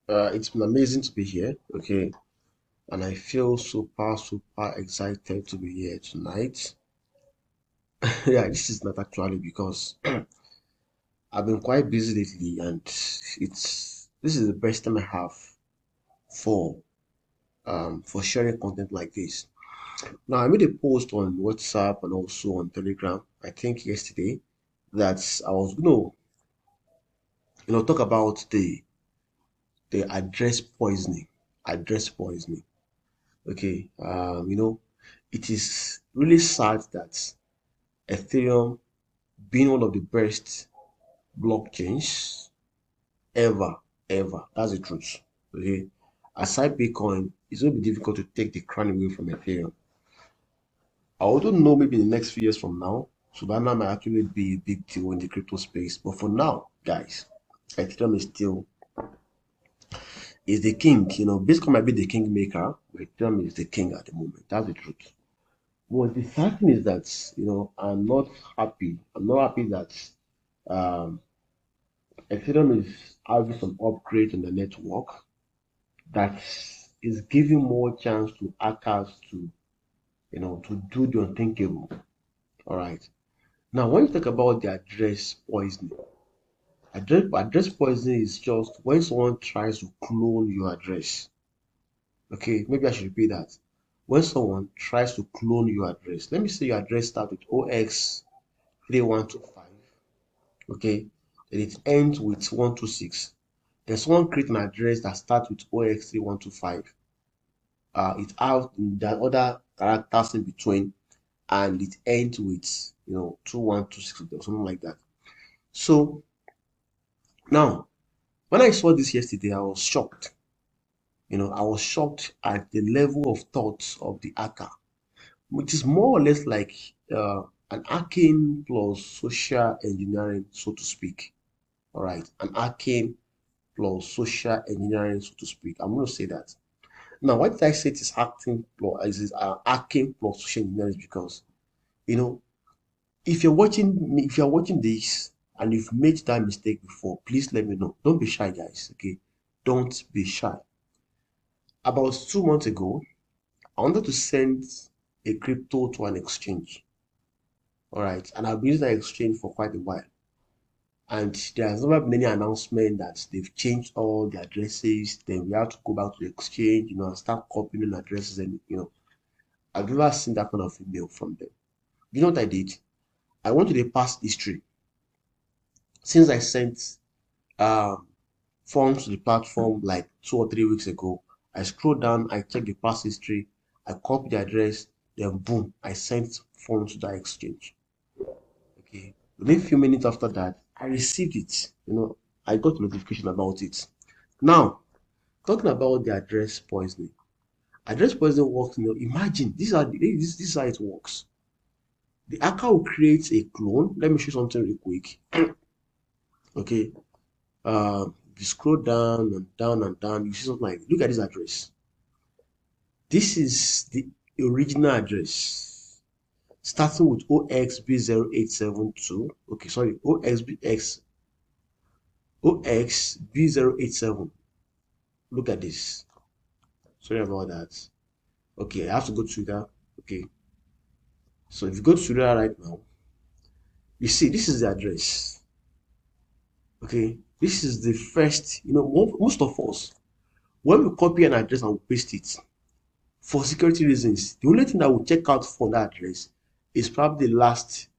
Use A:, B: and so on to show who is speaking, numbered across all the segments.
A: It's been amazing to be here, okay, and I feel super excited to be here tonight. Yeah, this is not actually because I've been quite busy lately, and this is the best time I have for for sharing content like this. Now, I made a post on WhatsApp and also on Telegram, I think yesterday, that I was going to talk about the address poisoning, address poisoning. Okay, it is really sad that Ethereum, being one of the best blockchains ever, ever, that's the truth. Okay, aside Bitcoin, it's going to be difficult to take the crown away from Ethereum. I don't know, maybe in the next few years from now, Solana might actually be a big deal in the crypto space. But for now, guys, Ethereum is the king. Bitcoin might be the king maker, but Ethereum is the king at the moment. That's the truth. Well, the sad thing is that I'm not happy. I'm not happy that um, Ethereum is having some upgrade on the network that is giving more chance to hackers to do the unthinkable. All right. Now, when you talk about the address poisoning, address poisoning is just when someone tries to clone your address. Okay, maybe I should repeat that. When someone tries to clone your address, let me say your address starts with OX3125. Okay, then it ends with 126. Then someone create an address that starts with OX3125. It has the other characters in between, and it ends with 2126 or something like that. So now, when I saw this yesterday, I was shocked. I was shocked at the level of thoughts of the hacker, which is more or less like an hacking plus social engineering, so to speak. All right, an hacking plus social engineering, so to speak. I'm going to say that. Now, why did I say it is hacking plus social engineering? Is because you know, if you're watching this and you've made that mistake before, please let me know. Don't be shy, guys. Okay, don't be shy. About 2 months ago, I wanted to send a crypto to an exchange. All right, and I've been using that exchange for quite a while. And there has never been any announcement that they've changed all the addresses. Then we have to go back to the exchange, and start copying addresses. And I've never seen that kind of email from them. You know what I did? I went to the past history. Since I sent um, forms to the platform like 2 or 3 weeks ago, I scrolled down, I checked the past history, I copied the address, then boom, I sent forms to that exchange. Okay. Within a few minutes after that, I received it. I got a notification about it. Now, talking about the address poisoning. Address poisoning works, imagine this is how it works. The hacker will create a clone. Let me show you something real quick. Okay. If you scroll down and down and down, you see something like, look at this address. This is the original address. Starting with OXB0872. Okay, sorry, OXB087. Look at this. Sorry about that. Okay, I have to go to that. Okay, so if you go to that right now, you see this is the address. Okay, this is the first. Most of us, when we copy an address and we paste it for security reasons, the only thing that we check out for that address is probably the last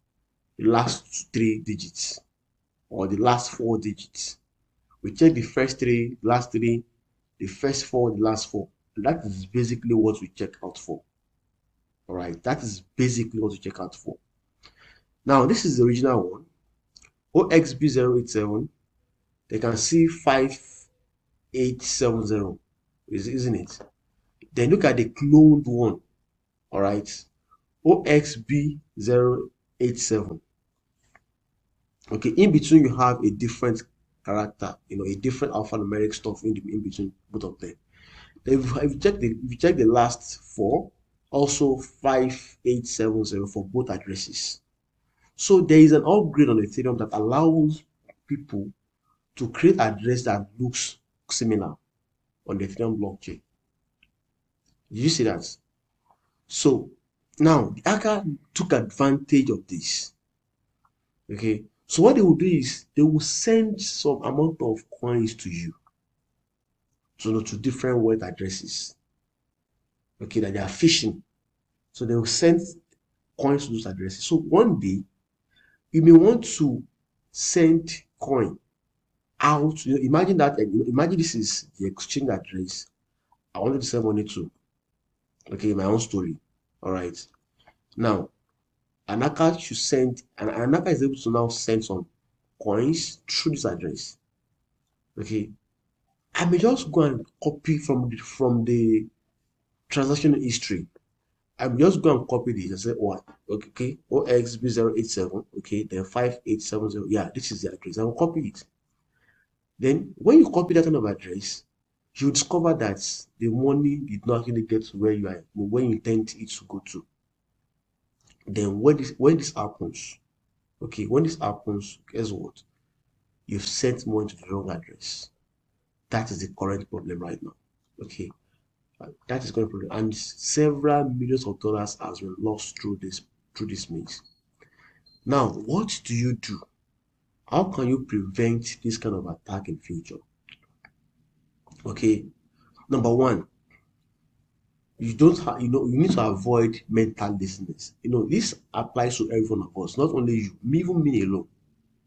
A: 3 digits or the last 4 digits. We check the first three, last three, the first four, the last four. And that is basically what we check out for. All right, that is basically what we check out for. Now, this is the original one, OXB087. They can see 5870, isn't it? Then look at the cloned one, all right, OXB087. Okay, in between you have a different character, a different alphanumeric stuff in between both of them. If you check the last four, also 5870 for both addresses. So there is an upgrade on Ethereum that allows people to create address that looks similar. on the Ethereum blockchain. Did you see that? So now the hacker took advantage of this. Okay. So what they will do is they will send some amount of coins to you, to different wallet addresses. Okay, that they are phishing. So they will send coins to those addresses. So one day you may want to send coin out. Imagine that. Imagine this is the exchange address I wanted to send money to. Okay, my own story. All right. Now, an hacker should send, and an hacker is able to now send some coins through this address. Okay, I may just go and copy from the transaction history. I will just go and copy this and say, oh, okay, OXB087, okay, then 5870. Yeah, this is the address. I will copy it. Then, when you copy that kind of address, you discover that the money did not really get to where you are, where you intend it to go to. Then, when this happens, okay, when this happens, guess what? You've sent money to the wrong address. That is the current problem right now. Okay, that is current problem, and several millions of dollars has been lost through this means. Now, what do you do? How can you prevent this kind of attack in future? Okay, number one, you don't have, you need to avoid mental laziness. This applies to every one of us, not only you, even me alone.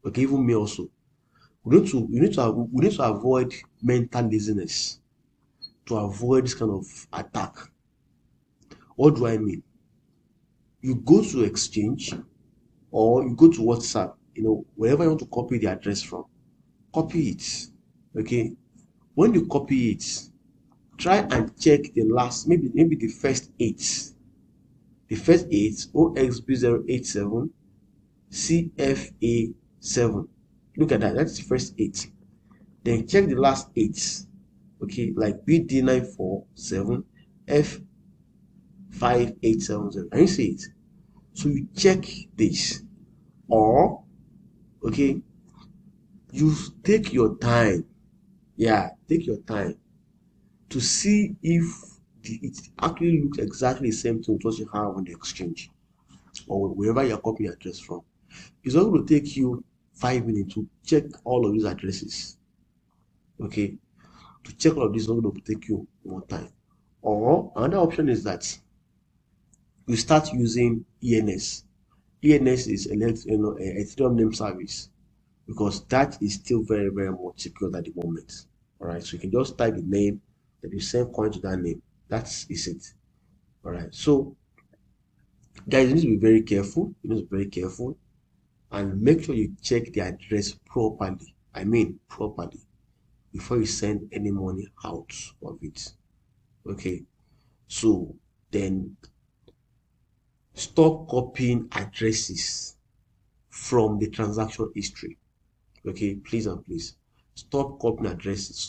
A: Okay, even me also. We need to avoid mental laziness to avoid this kind of attack. What do I mean? You go to exchange or you go to WhatsApp, wherever you want to copy the address from, copy it. Okay. When you copy it, try and check the last, maybe the first eight. The first eight, OXB087, CFA7. Look at that. That's the first eight. Then check the last eight. Okay, like BD947, F5870. Can you see it? So you check this. Or, okay, you take your time. Yeah, take your time to see if it actually looks exactly the same thing with what you have on the exchange or wherever you're copying address from. It's not going to take you 5 minutes to check all of these addresses. Okay, to check all of this is not going to take you more time. Or another option is that you start using ENS. ENS is Ethereum name service, because that is still very, very much secure at the moment. All right, so you can just type the name, then you send coin to that name. That is it. All right, so guys, you need to be very careful. You need to be very careful and make sure you check the address properly. I mean, properly before you send any money out of it. Okay, so then stop copying addresses from the transaction history. Okay, please and please stop copying addresses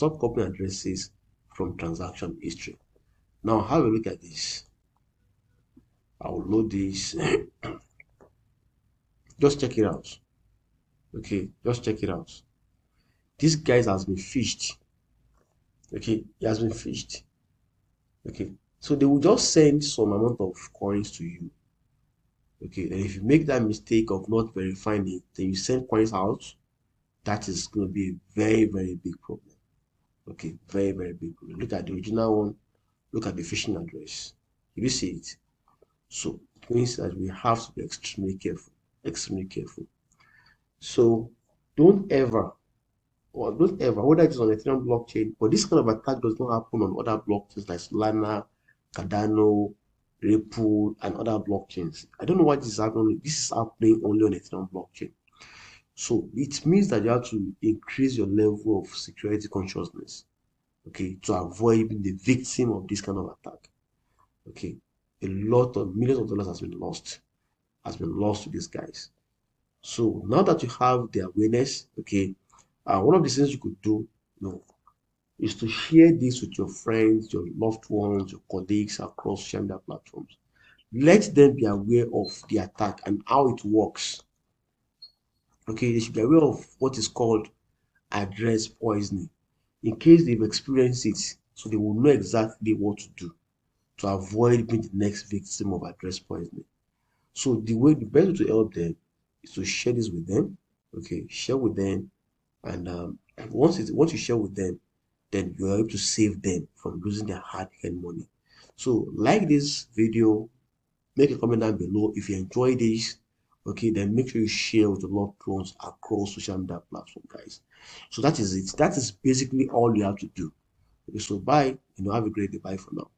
A: from transaction history. Now have a look at this. I'll load this. Just check it out. Okay, just check it out. This guy has been fished. Okay, he has been fished. Okay, so they will just send some amount of coins to you. Okay, and if you make that mistake of not verifying it, then you send coins out, that is going to be a very, very big problem. Okay, very, very big problem. Look at the original one, look at the phishing address. You see it. So it means that we have to be extremely careful, extremely careful. So don't ever, whether it's on Ethereum blockchain, but this kind of attack does not happen on other blockchains like Solana, Cardano, Ripple, and other blockchains. I don't know why this is happening. This is happening only on Ethereum blockchain. So it means that you have to increase your level of security consciousness, okay, to avoid being the victim of this kind of attack. Okay, a lot of millions of dollars has been lost to these guys. So now that you have the awareness, okay, one of the things you could do, is to share this with your friends, your loved ones, your colleagues across social media platforms. Let them be aware of the attack and how it works. Okay, they should be aware of what is called address poisoning in case they've experienced it. So they will know exactly what to do to avoid being the next victim of address poisoning. So the best way to help them is to share this with them. Okay, share with them, and once you share with them, then you are able to save them from losing their hard-earned money. So like this video, make a comment down below if you enjoy this. Okay, then make sure you share with your loved ones across social media platforms, guys. So that is it. That is basically all you have to do. Okay, so bye. Have a great day. Bye for now.